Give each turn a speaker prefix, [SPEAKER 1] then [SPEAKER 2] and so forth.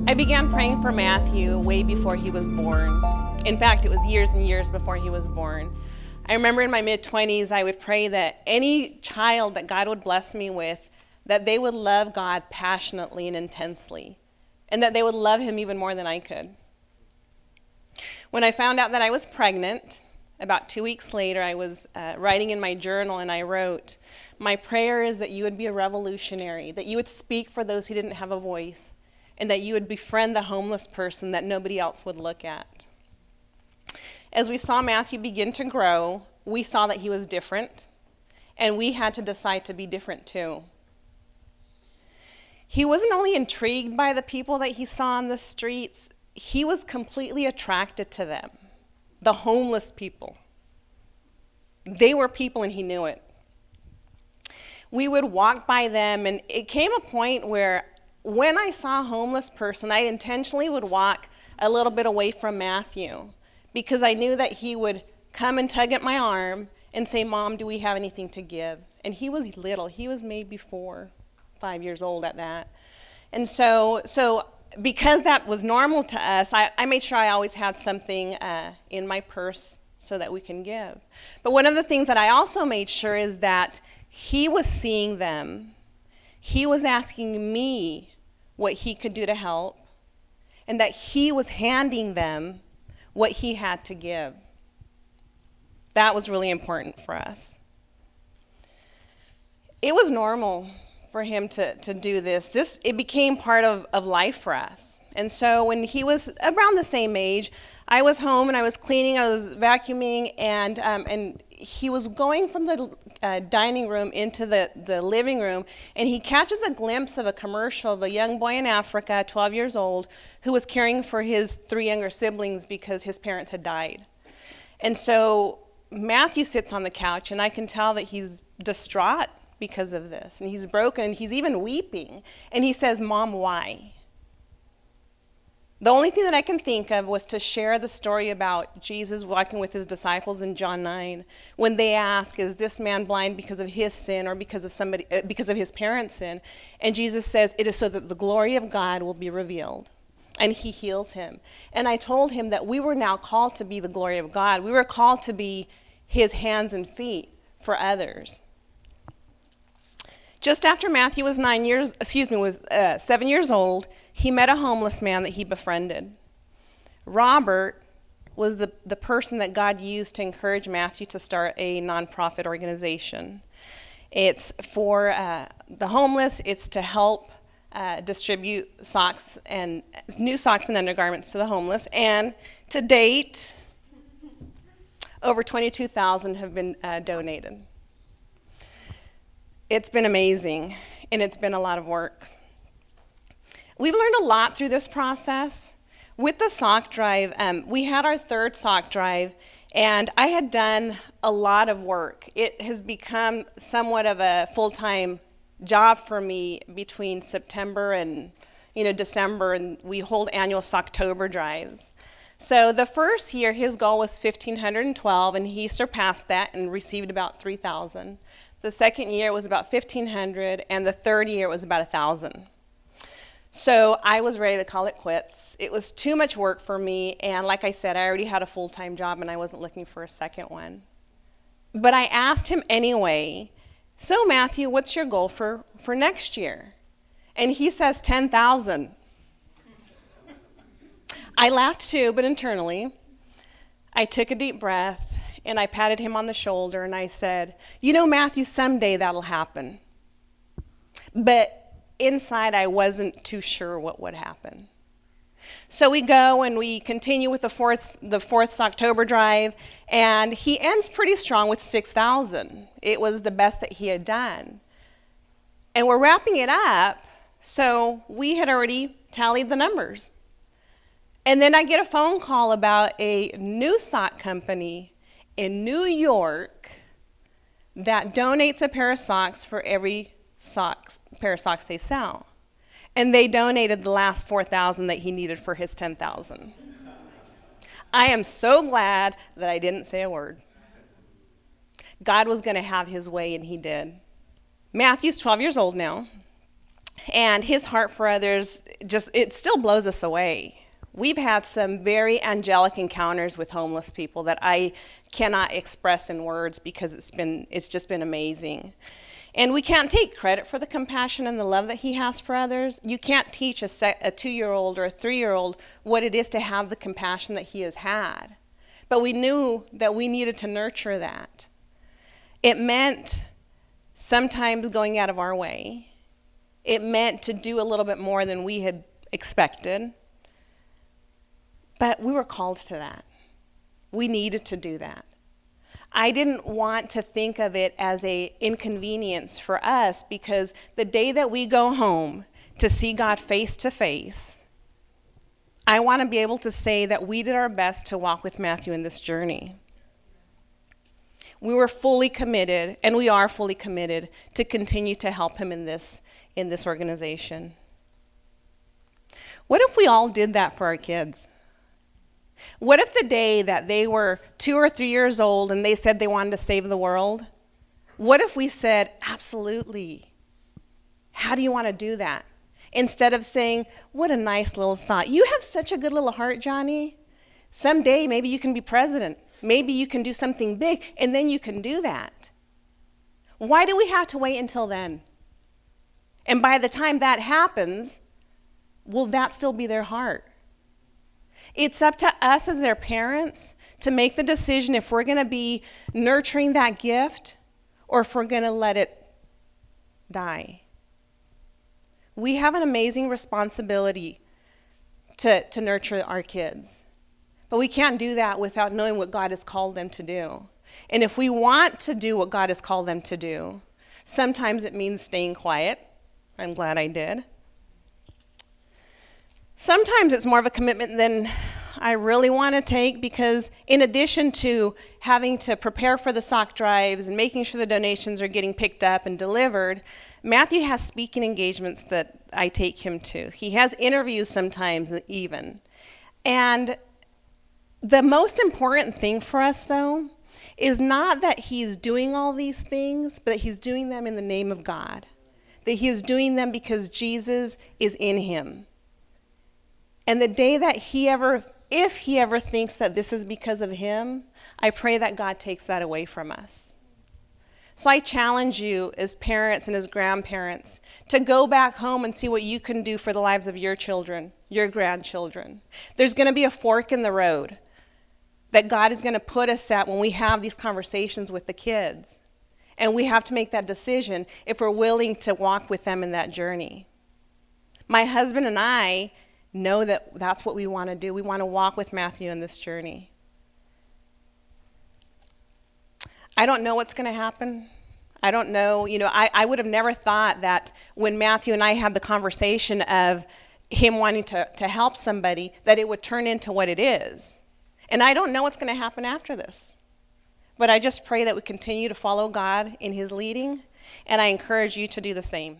[SPEAKER 1] I began praying for Matthew way before he was born. In fact, it was years and years before he was born. I remember in my mid-20s, I would pray that any child that God would bless me with, that they would love God passionately and intensely, and that they would love him even more than I could. When I found out that I was pregnant, about 2 weeks later, I was writing in my journal, and I wrote, "My prayer is that you would be a revolutionary, that you would speak for those who didn't have a voice, and that you would befriend the homeless person that nobody else would look at." As we saw Matthew begin to grow, we saw that he was different, and we had to decide to be different too. He wasn't only intrigued by the people that he saw on the streets, he was completely attracted to them, the homeless people. They were people, and he knew it. We would walk by them, and it came a point where when I saw a homeless person, I intentionally would walk a little bit away from Matthew because I knew that he would come and tug at my arm and say, "Mom, do we have anything to give?" And he was little. He was maybe 4, 5 years old at that. And so because that was normal to us, I made sure I always had something in my purse so that we can give. But one of the things that I also made sure is that he was seeing them. He was asking me what he could do to help, and that he was handing them what he had to give. That was really important for us. It was normal for him to do this. It became part of life for us. And so when he was around the same age, I was home and I was cleaning, I was vacuuming, and he was going from the dining room into the living room, and he catches a glimpse of a commercial of a young boy in Africa, 12 years old, who was caring for his 3 younger siblings because his parents had died. And so Matthew sits on the couch, and I can tell that he's distraught because of this, and he's broken, and he's even weeping. And he says, "Mom, why?" The only thing that I can think of was to share the story about Jesus walking with his disciples in John 9, when they ask, "Is this man blind because of his sin or because of his parents' sin?" And Jesus says, "It is so that the glory of God will be revealed." And he heals him. And I told him that we were now called to be the glory of God. We were called to be his hands and feet for others. Just after Matthew was 7 years old, he met a homeless man that he befriended. Robert was the person that God used to encourage Matthew to start a nonprofit organization. It's for the homeless. It's to help distribute socks and new socks and undergarments to the homeless. And to date, over 22,000 have been donated. It's been amazing, and it's been a lot of work. We've learned a lot through this process. With the sock drive, we had our 3rd sock drive, and I had done a lot of work. It has become somewhat of a full-time job for me between September and December, and we hold annual Socktober drives. So the first year, his goal was 1,512, and he surpassed that and received about 3,000. The second year was about 1,500, and the third year was about 1,000. So I was ready to call it quits. It was too much work for me, and like I said, I already had a full-time job, and I wasn't looking for a second one. But I asked him anyway, "So Matthew, what's your goal for next year?" And he says 10,000. I laughed too, but internally. I took a deep breath, and I patted him on the shoulder, and I said, "Matthew, someday that'll happen." But inside, I wasn't too sure what would happen. So we go, and we continue with the fourth Socktober drive, and he ends pretty strong with 6,000. It was the best that he had done. And we're wrapping it up, so we had already tallied the numbers. And then I get a phone call about a new sock company in New York that donates a pair of socks for every pair of socks they sell. And they donated the last 4,000 that he needed for his 10,000. I am so glad that I didn't say a word. God was going to have his way, and he did. Matthew's 12 years old now. And his heart for others, it still blows us away. We've had some very angelic encounters with homeless people that I cannot express in words because it's just been amazing. And we can't take credit for the compassion and the love that he has for others. You can't teach a 2-year-old or a 3-year-old what it is to have the compassion that he has had. But we knew that we needed to nurture that. It meant sometimes going out of our way. It meant to do a little bit more than we had expected. But we were called to that. We needed to do that. I didn't want to think of it as an inconvenience for us, because the day that we go home to see God face to face, I want to be able to say that we did our best to walk with Matthew in this journey. We were fully committed, and we are fully committed to continue to help him in this organization. What if we all did that for our kids? What if the day that they were 2 or 3 years old and they said they wanted to save the world, what if we said, absolutely, how do you want to do that? Instead of saying, what a nice little thought. You have such a good little heart, Johnny. Someday maybe you can be president. Maybe you can do something big, and then you can do that. Why do we have to wait until then? And by the time that happens, will that still be their heart? It's up to us as their parents to make the decision if we're going to be nurturing that gift or if we're going to let it die. We have an amazing responsibility to nurture our kids. But we can't do that without knowing what God has called them to do. And if we want to do what God has called them to do, sometimes it means staying quiet. I'm glad I did. Sometimes it's more of a commitment than I really want to take, because in addition to having to prepare for the sock drives and making sure the donations are getting picked up and delivered, Matthew has speaking engagements that I take him to. He has interviews sometimes even. And the most important thing for us, though, is not that he's doing all these things, but that he's doing them in the name of God. That he is doing them because Jesus is in him. And the day that if he ever thinks that this is because of him, I pray that God takes that away from us. So I challenge you as parents and as grandparents to go back home and see what you can do for the lives of your children, your grandchildren. There's going to be a fork in the road that God is going to put us at when we have these conversations with the kids. And we have to make that decision if we're willing to walk with them in that journey. My husband and I know that that's what we want to do. We want to walk with Matthew in this journey. I don't know what's going to happen. I don't know. I would have never thought that when Matthew and I had the conversation of him wanting to help somebody, that it would turn into what it is. And I don't know what's going to happen after this. But I just pray that we continue to follow God in his leading, and I encourage you to do the same.